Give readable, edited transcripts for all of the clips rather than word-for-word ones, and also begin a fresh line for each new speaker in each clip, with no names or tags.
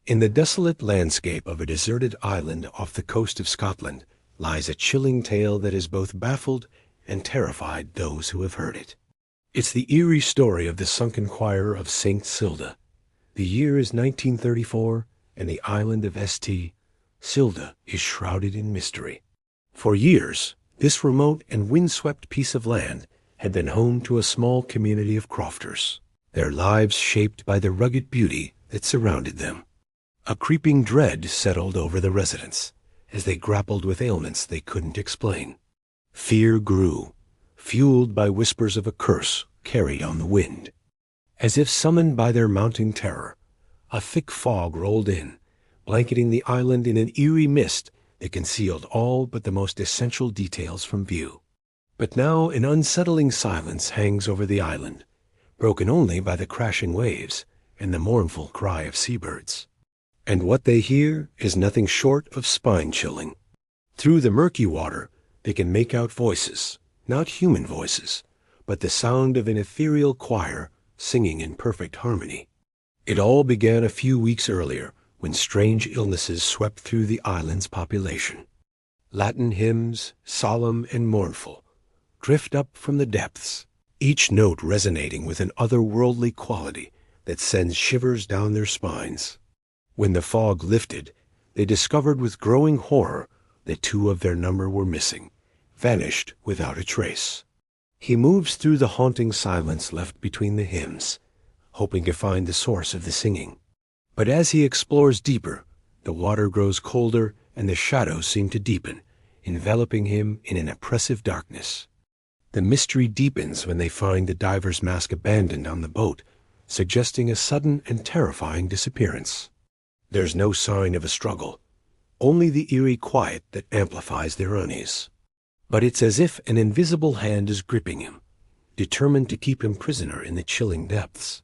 In the desolate landscape of a deserted island off the coast of Scotland lies a chilling tale that has both baffled and terrified those who have heard it. It's the eerie story of the sunken choir of St. Kilda. The year is 1934, and the island of St. Kilda is shrouded in mystery. For years, this remote and windswept piece of land had been home to a small community of crofters, their lives shaped by the rugged beauty that surrounded them. A creeping dread settled over the residents as they grappled with ailments they couldn't explain. Fear grew, fueled by whispers of a curse carried on the wind. As if summoned by their mounting terror, a thick fog rolled in, blanketing the island in an eerie mist that concealed all but the most essential details from view. But now an unsettling silence hangs over the island, broken only by the crashing waves and the mournful cry of seabirds. And what they hear is nothing short of spine-chilling. Through the murky water, they can make out voices, not human voices, but the sound of an ethereal choir singing in perfect harmony. It all began a few weeks earlier, when strange illnesses swept through the island's population. Latin hymns, solemn and mournful, drift up from the depths, each note resonating with an otherworldly quality that sends shivers down their spines. When the fog lifted, they discovered with growing horror that 2 of their number were missing, vanished without a trace. He moves through the haunting silence left between the hymns, hoping to find the source of the singing. But as he explores deeper, the water grows colder and the shadows seem to deepen, enveloping him in an oppressive darkness. The mystery deepens when they find the diver's mask abandoned on the boat, suggesting a sudden and terrifying disappearance. There's no sign of a struggle, only the eerie quiet that amplifies their unease. But it's as if an invisible hand is gripping him, determined to keep him prisoner in the chilling depths.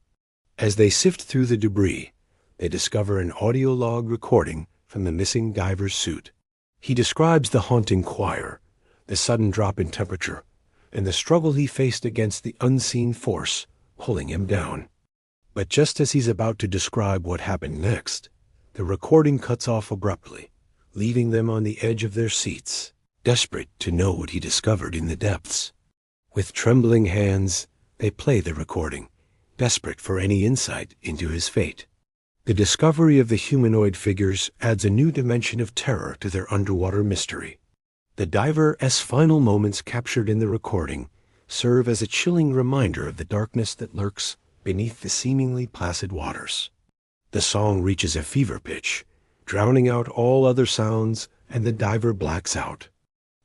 As they sift through the debris, they discover an audio log recording from the missing diver's suit. He describes the haunting choir, the sudden drop in temperature, and the struggle he faced against the unseen force pulling him down. But just as he's about to describe what happened next, the recording cuts off abruptly, leaving them on the edge of their seats, desperate to know what he discovered in the depths. With trembling hands, they play the recording, desperate for any insight into his fate. The discovery of the humanoid figures adds a new dimension of terror to their underwater mystery. The diver's final moments captured in the recording serve as a chilling reminder of the darkness that lurks beneath the seemingly placid waters. The song reaches a fever pitch, drowning out all other sounds, and the diver blacks out.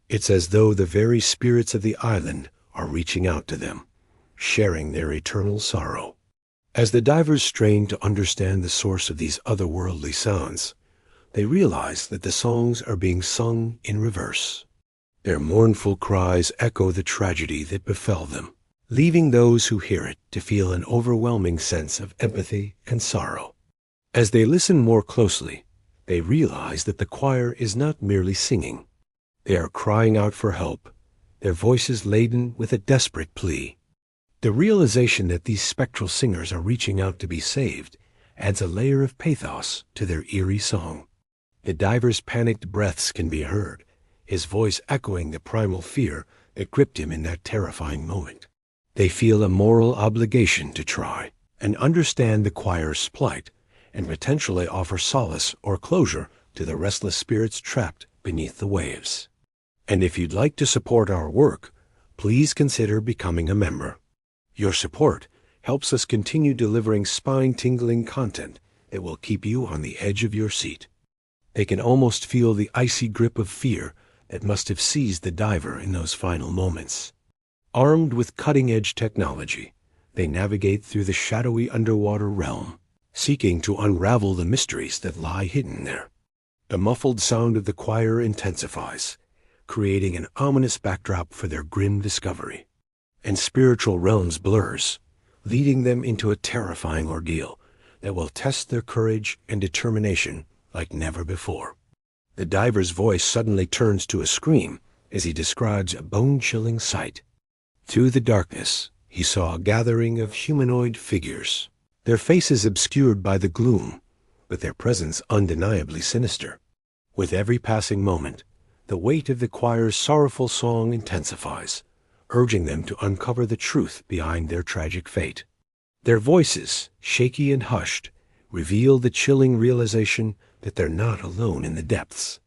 It's as though the very spirits of the island are reaching out to them, sharing their eternal sorrow. As the divers strain to understand the source of these otherworldly sounds, they realize that the songs are being sung in reverse. Their mournful cries echo the tragedy that befell them, leaving those who hear it to feel an overwhelming sense of empathy and sorrow. As they listen more closely, they realize that the choir is not merely singing. They are crying out for help, their voices laden with a desperate plea. The realization that these spectral singers are reaching out to be saved adds a layer of pathos to their eerie song. The diver's panicked breaths can be heard, his voice echoing the primal fear that gripped him in that terrifying moment. They feel a moral obligation to try and understand the choir's plight, and potentially offer solace or closure to the restless spirits trapped beneath the waves. And if you'd like to support our work, please consider becoming a member. Your support helps us continue delivering spine-tingling content that will keep you on the edge of your seat. They can almost feel the icy grip of fear that must have seized the diver in those final moments. Armed with cutting-edge technology, they navigate through the shadowy underwater realm, seeking to unravel the mysteries that lie hidden there. The muffled sound of the choir intensifies, creating an ominous backdrop for their grim discovery. And spiritual realms blurs, leading them into a terrifying ordeal that will test their courage and determination like never before. The diver's voice suddenly turns to a scream as he describes a bone-chilling sight. Through the darkness, he saw a gathering of humanoid figures, their faces obscured by the gloom, but their presence undeniably sinister. With every passing moment, the weight of the choir's sorrowful song intensifies, urging them to uncover the truth behind their tragic fate. Their voices, shaky and hushed, reveal the chilling realization that they're not alone in the depths.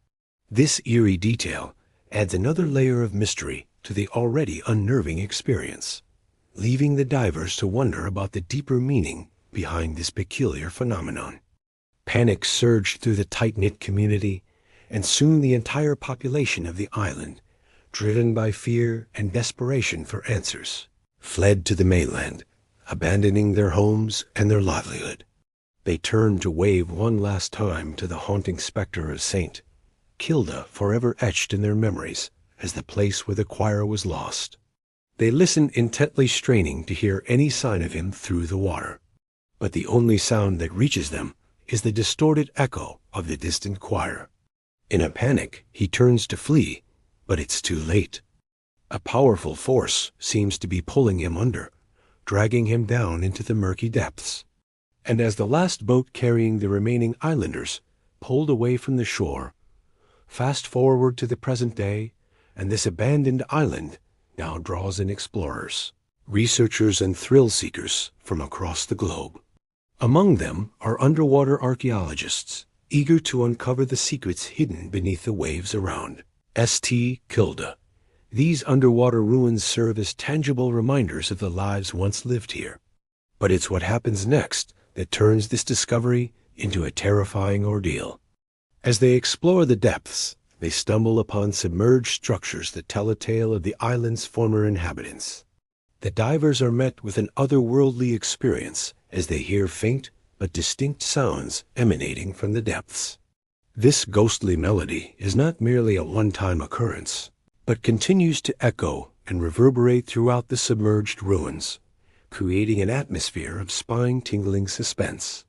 This eerie detail adds another layer of mystery to the already unnerving experience, leaving the divers to wonder about the deeper meaning behind this peculiar phenomenon. Panic surged through the tight-knit community, and soon the entire population of the island, driven by fear and desperation for answers, fled to the mainland, abandoning their homes and their livelihood. They turned to wave one last time to the haunting specter of Saint Kilda, forever etched in their memories as the place where the choir was lost. They listened intently, straining to hear any sign of him through the water. But the only sound that reaches them is the distorted echo of the distant choir. In a panic, he turns to flee, but it's too late. A powerful force seems to be pulling him under, dragging him down into the murky depths. And as the last boat carrying the remaining islanders pulled away from the shore, fast forward to the present day, and this abandoned island now draws in explorers, researchers, and thrill-seekers from across the globe. Among them are underwater archaeologists, eager to uncover the secrets hidden beneath the waves around. St. Kilda. These underwater ruins serve as tangible reminders of the lives once lived here. But it's what happens next that turns this discovery into a terrifying ordeal. As they explore the depths, they stumble upon submerged structures that tell a tale of the island's former inhabitants. The divers are met with an otherworldly experience as they hear faint but distinct sounds emanating from the depths. This ghostly melody is not merely a one-time occurrence, but continues to echo and reverberate throughout the submerged ruins, creating an atmosphere of spine-tingling suspense.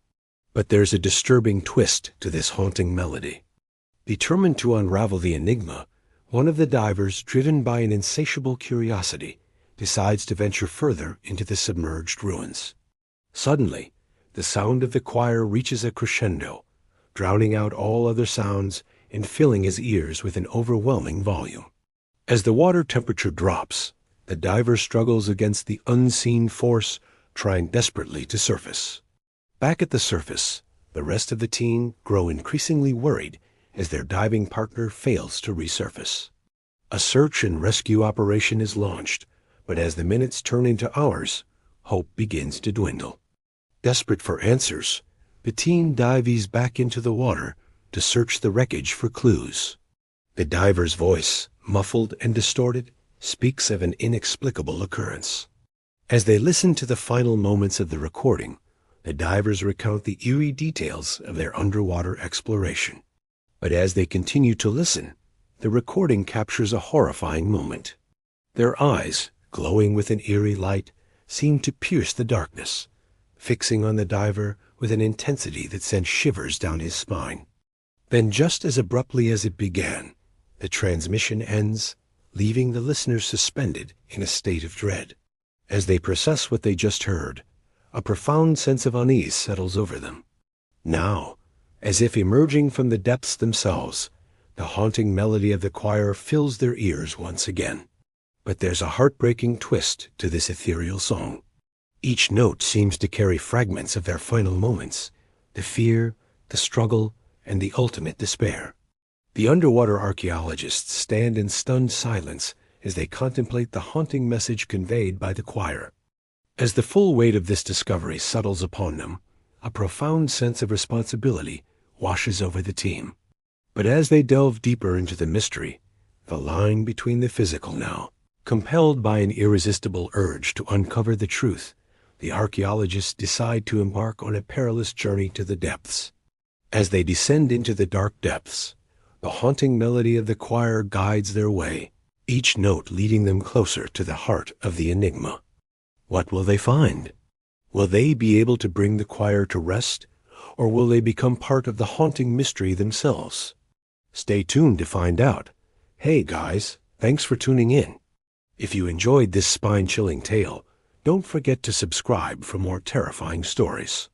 But there's a disturbing twist to this haunting melody. Determined to unravel the enigma, one of the divers, driven by an insatiable curiosity, decides to venture further into the submerged ruins. Suddenly, the sound of the choir reaches a crescendo, drowning out all other sounds and filling his ears with an overwhelming volume. As the water temperature drops, the diver struggles against the unseen force, trying desperately to surface. Back at the surface, the rest of the team grow increasingly worried as their diving partner fails to resurface. A search and rescue operation is launched, but as the minutes turn into hours, hope begins to dwindle. Desperate for answers, the team dives back into the water to search the wreckage for clues. The diver's voice, muffled and distorted, speaks of an inexplicable occurrence. As they listen to the final moments of the recording, the divers recount the eerie details of their underwater exploration. But as they continue to listen, the recording captures a horrifying moment. Their eyes, glowing with an eerie light, seem to pierce the darkness, fixing on the diver with an intensity that sent shivers down his spine. Then, just as abruptly as it began, the transmission ends, leaving the listeners suspended in a state of dread. As they process what they just heard, a profound sense of unease settles over them. Now, as if emerging from the depths themselves, the haunting melody of the choir fills their ears once again. But there's a heartbreaking twist to this ethereal song. Each note seems to carry fragments of their final moments, the fear, the struggle, and the ultimate despair. The underwater archaeologists stand in stunned silence as they contemplate the haunting message conveyed by the choir. As the full weight of this discovery settles upon them, a profound sense of responsibility washes over the team. But as they delve deeper into the mystery, the line between the physical now, compelled by an irresistible urge to uncover the truth, the archaeologists decide to embark on a perilous journey to the depths. As they descend into the dark depths, the haunting melody of the choir guides their way, each note leading them closer to the heart of the enigma. What will they find? Will they be able to bring the choir to rest, or will they become part of the haunting mystery themselves? Stay tuned to find out. Hey guys, thanks for tuning in. If you enjoyed this spine-chilling tale, don't forget to subscribe for more terrifying stories.